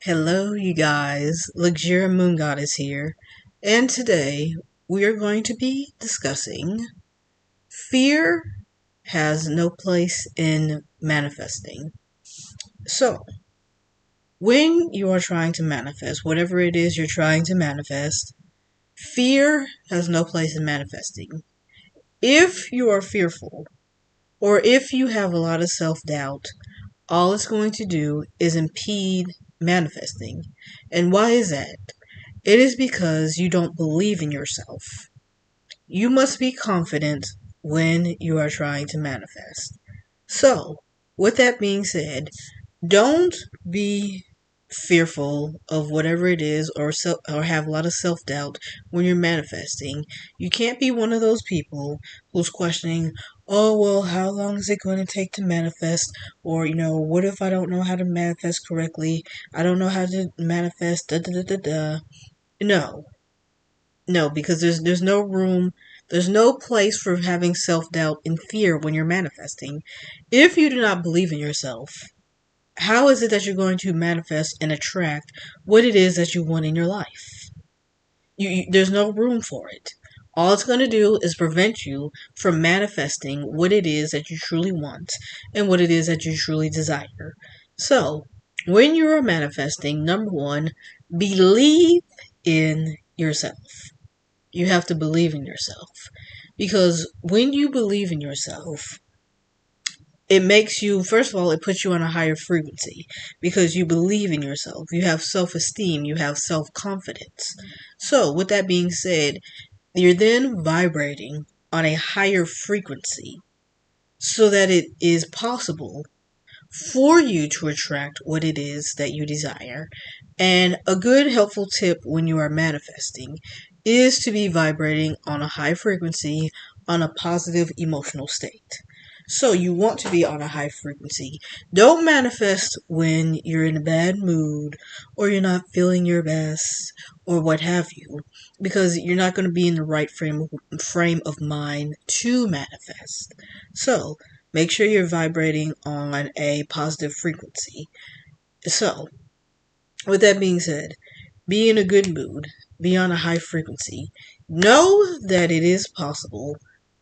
Hello, you guys. Luxuria Moon Goddess here, and today we are going to be discussing fear has no place in manifesting. So, when you are trying to manifest, whatever it is you're trying to manifest, fear has no place in manifesting. If you are fearful, or if you have a lot of self doubt, all it's going to do is impede manifesting. And why is that? It is because you don't believe in yourself. You must be confident when you are trying to manifest. So, with that being said, don't be fearful of whatever it is or have a lot of self-doubt when you're manifesting. You can't be one of those people who's questioning, "Oh, well, how long is it going to take to manifest?" Or, "What if I don't know how to manifest correctly? I don't know how to manifest da da da da da." No, no, because there's no room, there's no place for having self-doubt and fear when you're manifesting. If you do not believe in yourself, how is it that you're going to manifest and attract what it is that you want in your life? There's no room for it. All it's going to do is prevent you from manifesting what it is that you truly want and what it is that you truly desire. So, when you are manifesting, number one, believe in yourself. You have to believe in yourself. Because when you believe in yourself, it makes you, first of all, it puts you on a higher frequency because you believe in yourself. You have self esteem, you have self confidence. So, with that being said, you're then vibrating on a higher frequency so that it is possible for you to attract what it is that you desire. And a good helpful tip when you are manifesting is to be vibrating on a high frequency on a positive emotional state. So you want to be on a high frequency. Don't manifest when you're in a bad mood or you're not feeling your best or what have you, because you're not going to be in the right frame of mind to manifest. So make sure you're vibrating on a positive frequency. So, with that being said, be in a good mood, be on a high frequency. Know that it is possible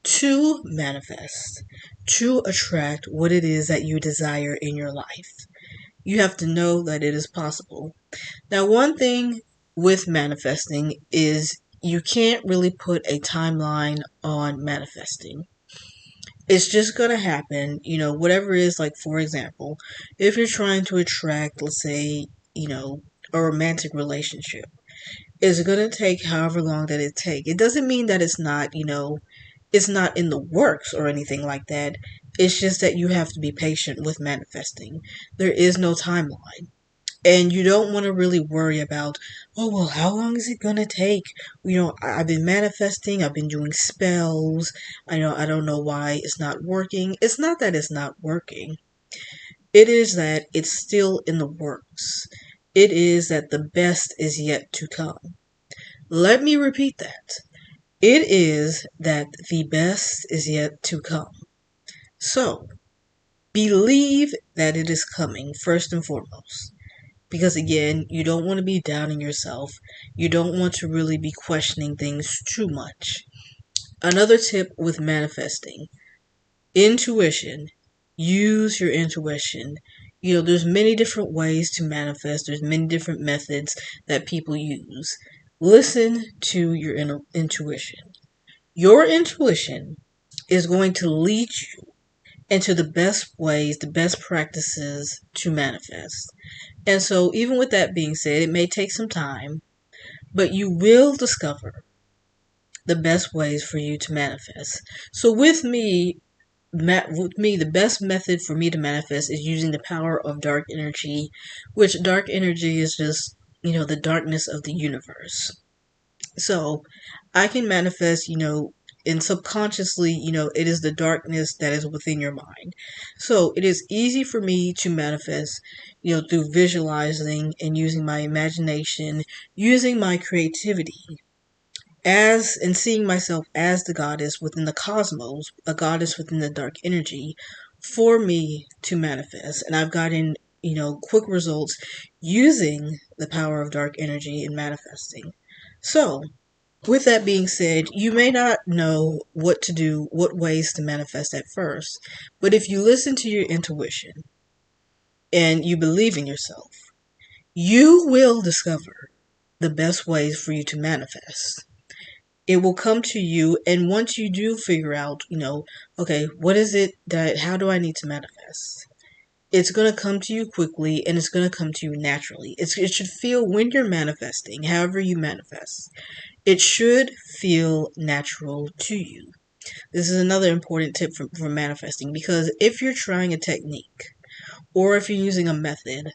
to manifest, to attract what it is that you desire in your life. You have to know that it is possible. Now, one thing with manifesting is you can't really put a timeline on manifesting. It's just going to happen, whatever it is. Like, for example, if you're trying to attract, let's say, a romantic relationship, it's going to take however long that it takes. It doesn't mean that it's not in the works or anything like that. It's just that you have to be patient with manifesting. There is no timeline. And you don't want to really worry about, "Oh, well, how long is it going to take?" I've been manifesting, I've been doing spells. I don't know why it's not working. It's not that it's not working. It is that it's still in the works. It is that the best is yet to come. Let me repeat that. It is that the best is yet to come. So, believe that it is coming first and foremost. Because again, you don't want to be downing yourself. You don't want to really be questioning things too much. Another tip with manifesting, intuition. Use your intuition. There's many different ways to manifest. There's many different methods that people use. Listen to your intuition. Your intuition is going to lead you into the best ways, the best practices to manifest. And so, even with that being said, it may take some time, but you will discover the best ways for you to manifest. So, with me, the best method for me to manifest is using the power of dark energy, which dark energy is just, the darkness of the universe. So, I can manifest, and subconsciously, it is the darkness that is within your mind. So it is easy for me to manifest, through visualizing and using my imagination, using my creativity as and seeing myself as the goddess within the cosmos, a goddess within the dark energy for me to manifest. And I've gotten quick results using the power of dark energy in manifesting. So, with that being said, you may not know what to do, what ways to manifest at first, but if you listen to your intuition and you believe in yourself, you will discover the best ways for you to manifest. It will come to you, and once you do figure out, okay, what is it how do I need to manifest? It's going to come to you quickly, and it's going to come to you naturally. It should feel, when you're manifesting, however you manifest, it should feel natural to you. This is another important tip for manifesting, because if you're trying a technique or if you're using a method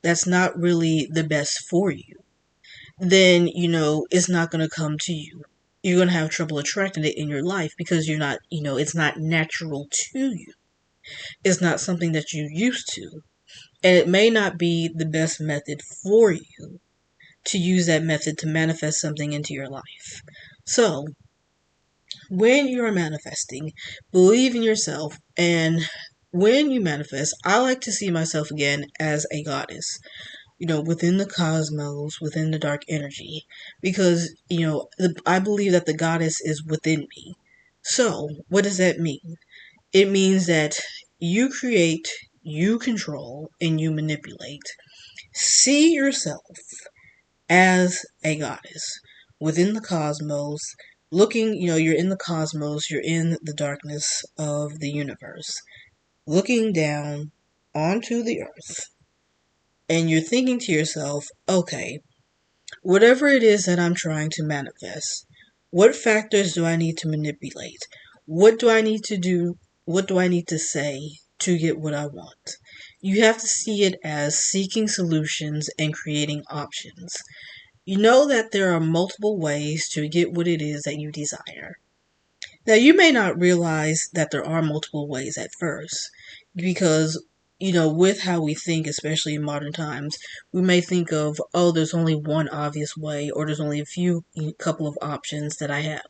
that's not really the best for you, then, it's not going to come to you. You're going to have trouble attracting it in your life because you're not, it's not natural to you. It's not something that you're used to. And it may not be the best method for you to use that method to manifest something into your life. So, when you're manifesting, believe in yourself. And when you manifest, I like to see myself again as a goddess, within the cosmos, within the dark energy, because, I believe that the goddess is within me. So, what does that mean? It means that you create, you control, and you manipulate. See yourself as a goddess within the cosmos, looking, you're in the cosmos, you're in the darkness of the universe, looking down onto the earth, and you're thinking to yourself, okay, whatever it is that I'm trying to manifest, what factors do I need to manipulate? What do I need to do? What do I need to say to get what I want? You have to see it as seeking solutions and creating options. You know that there are multiple ways to get what it is that you desire. Now, you may not realize that there are multiple ways at first, because, with how we think, especially in modern times, we may think of, oh, there's only one obvious way, or there's only couple of options that I have.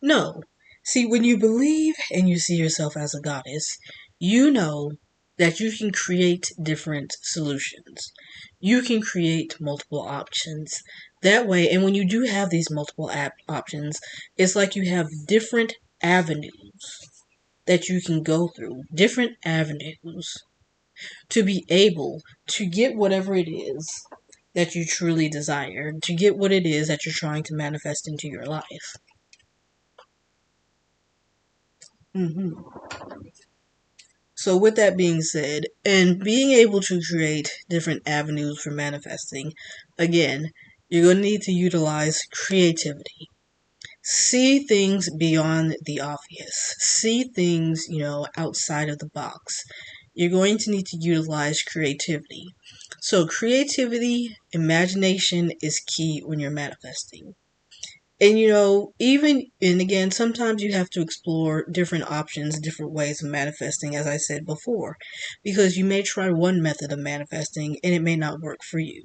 No. See, when you believe and you see yourself as a goddess, you know that you can create different solutions. You can create multiple options. That way, and when you do have these multiple options, it's like you have different avenues that you can go through, different avenues to be able to get whatever it is that you truly desire, to get what it is that you're trying to manifest into your life. hmm So, with that being said, and being able to create different avenues for manifesting, again, you're going to need to utilize creativity. See things beyond the obvious. See things, outside of the box. You're going to need to utilize creativity. So, creativity, imagination is key when you're manifesting. And and again, sometimes you have to explore different options, different ways of manifesting, as I said before, because you may try one method of manifesting and it may not work for you.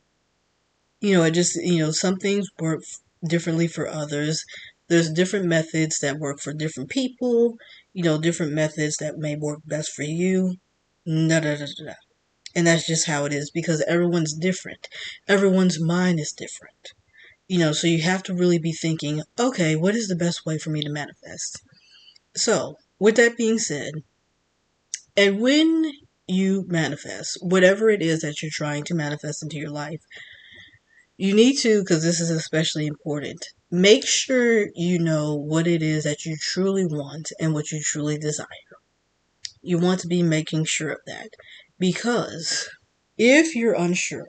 It just, some things work differently for others. There's different methods that work for different people, different methods that may work best for you. Da, da, da, da. And that's just how it is, because everyone's different. Everyone's mind is different. So you have to really be thinking, okay, what is the best way for me to manifest? So, with that being said, and when you manifest, whatever it is that you're trying to manifest into your life, you need to, because this is especially important, make sure you know what it is that you truly want and what you truly desire. You want to be making sure of that, because if you're unsure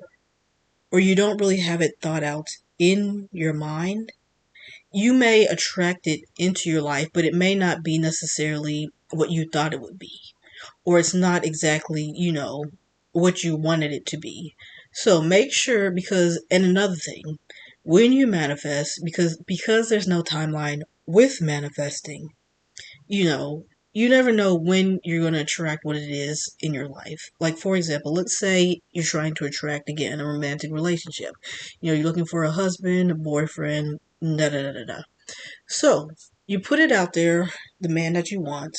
or you don't really have it thought out in your mind, you may attract it into your life, but it may not be necessarily what you thought it would be. Or it's not exactly, what you wanted it to be. So make sure, and another thing, when you manifest, because there's no timeline with manifesting, you know, you never know when you're going to attract what it is in your life. Like, for example, let's say you're trying to attract, again, a romantic relationship. You're looking for a husband, a boyfriend, da da da da da. So, you put it out there, the man that you want,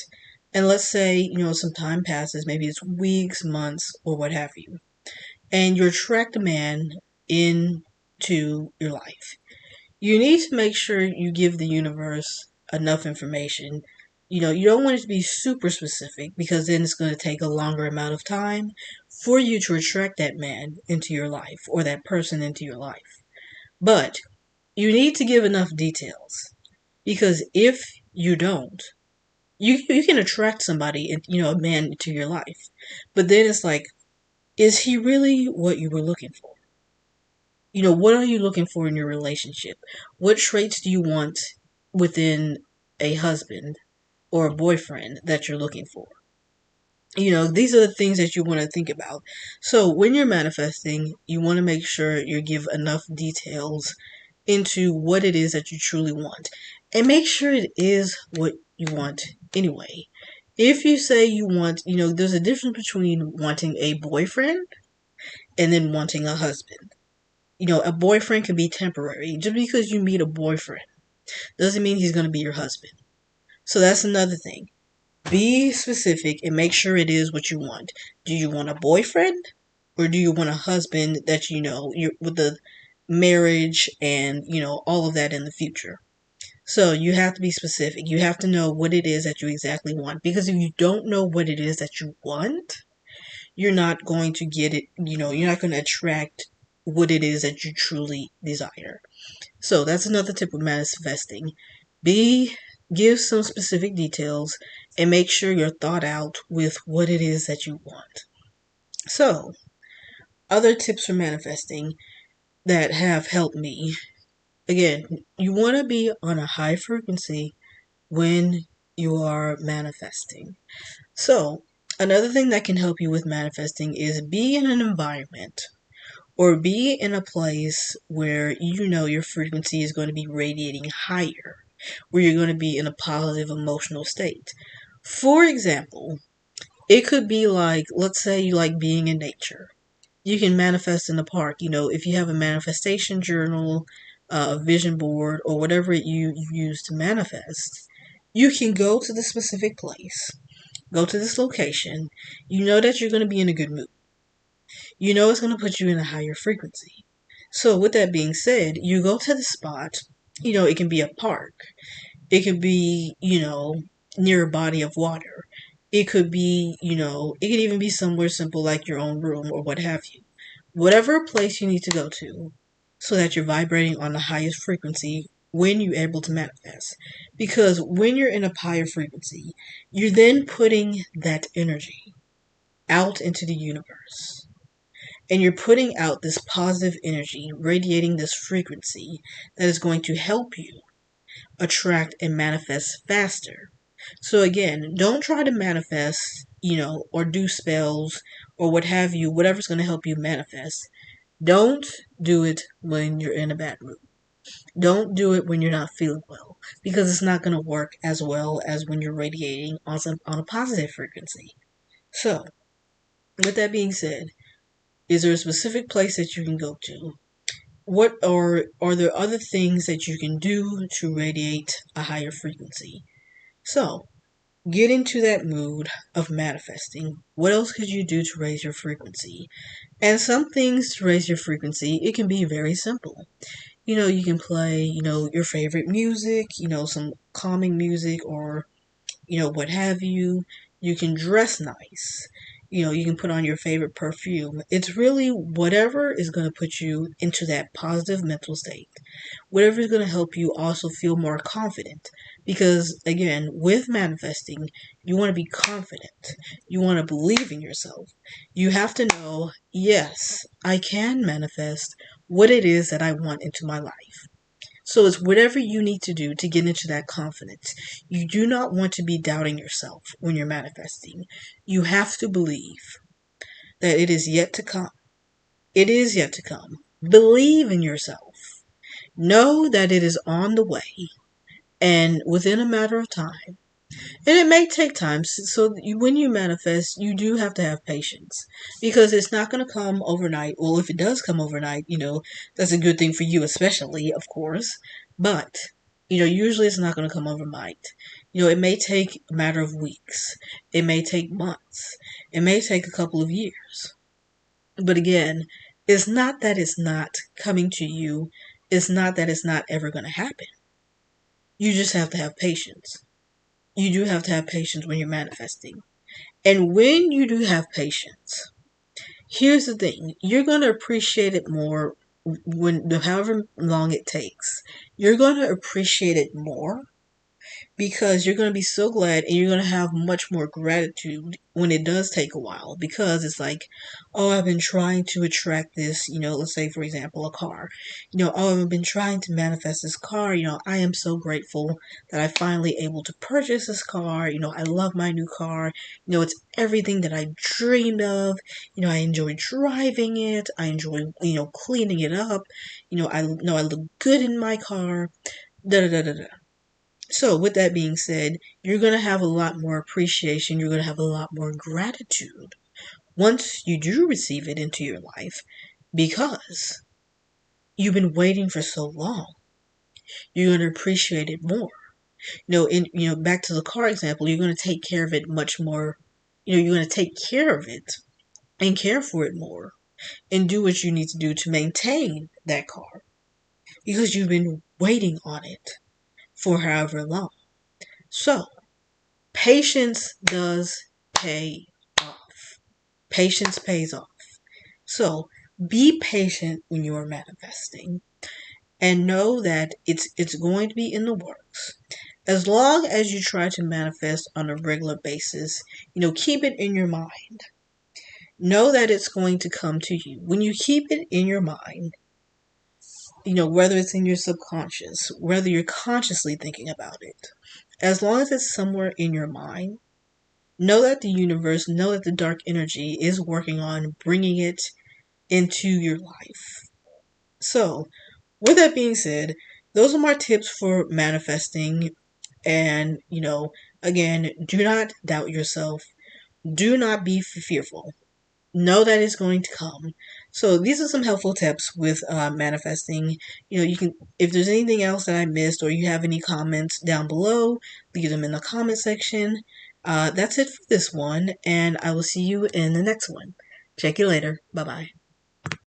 and let's say, some time passes, maybe it's weeks, months, or what have you. and you attract a man into your life. You need to make sure you give the universe enough information. You don't want it to be super specific because then it's going to take a longer amount of time for you to attract that man into your life or that person into your life. But you need to give enough details because if you don't, you can attract somebody, a man into your life, but then it's like, is he really what you were looking for? What are you looking for in your relationship? What traits do you want within a husband or a boyfriend that you're looking for? These are the things that you want to think about. So when you're manifesting, you want to make sure you give enough details into what it is that you truly want. And make sure it is what you want anyway. If you say you want, there's a difference between wanting a boyfriend and then wanting a husband. A boyfriend can be temporary. Just because you meet a boyfriend doesn't mean he's going to be your husband. So that's another thing. Be specific and make sure it is what you want. Do you want a boyfriend or do you want a husband that you're with the marriage and all of that in the future? So you have to be specific. You have to know what it is that you exactly want, because if you don't know what it is that you want, you're not going to get it. You're not going to attract what it is that you truly desire. So that's another tip of manifesting. Give some specific details and make sure you're thought out with what it is that you want. So, other tips for manifesting that have helped me. Again, you want to be on a high frequency when you are manifesting. So, another thing that can help you with manifesting is be in an environment or be in a place where your frequency is going to be radiating higher, where you're going to be in a positive emotional state. For example, it could be like, let's say you like being in nature. You can manifest in the park. If you have a manifestation journal, a vision board, or whatever you use to manifest, you can go to the specific place, go to this location. You know that you're going to be in a good mood. It's going to put you in a higher frequency. So, with that being said, you go to the spot. It can be a park. It could be, near a body of water. It could be, it could even be somewhere simple like your own room or what have you. Whatever place you need to go to so that you're vibrating on the highest frequency when you're able to manifest. Because when you're in a higher frequency, you're then putting that energy out into the universe. And you're putting out this positive energy, radiating this frequency that is going to help you attract and manifest faster. So again, don't try to manifest, or do spells or what have you, whatever's going to help you manifest. Don't do it when you're in a bad mood. Don't do it when you're not feeling well, because it's not going to work as well as when you're radiating on a positive frequency. So, with that being said, is there a specific place that you can go to? What are there other things that you can do to radiate a higher frequency? So, get into that mood of manifesting. What else could you do to raise your frequency? And some things to raise your frequency, it can be very simple. You can play, your favorite music, some calming music or, what have you. You can dress nice. You can put on your favorite perfume. It's really whatever is going to put you into that positive mental state. Whatever is going to help you also feel more confident. Because, again, with manifesting, you want to be confident. You want to believe in yourself. You have to know, yes, I can manifest what it is that I want into my life. So it's whatever you need to do to get into that confidence. You do not want to be doubting yourself when you're manifesting. You have to believe that it is yet to come. It is yet to come. Believe in yourself. Know that it is on the way and within a matter of time. And it may take time. So when you manifest, you do have to have patience because it's not going to come overnight. Well, if it does come overnight, that's a good thing for you, especially, of course. But, usually it's not going to come overnight. It may take a matter of weeks. It may take months. It may take a couple of years. But again, it's not that it's not coming to you. It's not that it's not ever going to happen. You just have to have patience. You do have to have patience when you're manifesting. And when you do have patience, here's the thing. You're going to appreciate it more when however long it takes. You're going to appreciate it more because you're going to be so glad and you're going to have much more gratitude when it does take a while, because it's like, oh, I've been trying to attract this, let's say for example a car. Oh, I've been trying to manifest this car. I am so grateful that I finally able to purchase this car. I love my new car. It's everything that I dreamed of. I enjoy driving it. I enjoy cleaning it up. I know I look good in my car. Da da da da da. So, with that being said, you're going to have a lot more appreciation. You're going to have a lot more gratitude once you do receive it into your life, because you've been waiting for so long. You're going to appreciate it more. Back to the car example, you're going to take care of it much more. You're going to take care of it and care for it more and do what you need to do to maintain that car because you've been waiting on it for however long. So, patience does pay off. Patience pays off. So be patient when you are manifesting and know that it's going to be in the works. As long as you try to manifest on a regular basis, keep it in your mind. Know that it's going to come to you. When you keep it in your mind, whether it's in your subconscious, whether you're consciously thinking about it, as long as it's somewhere in your mind, know that the universe, know that the dark energy is working on bringing it into your life. So, with that being said, those are my tips for manifesting. And, again, do not doubt yourself. Do not be fearful. Know that it's going to come. So these are some helpful tips with manifesting. You can, if there's anything else that I missed or you have any comments down below, leave them in the comment section. That's it for this one, and I will see you in the next one. Check you later. Bye bye.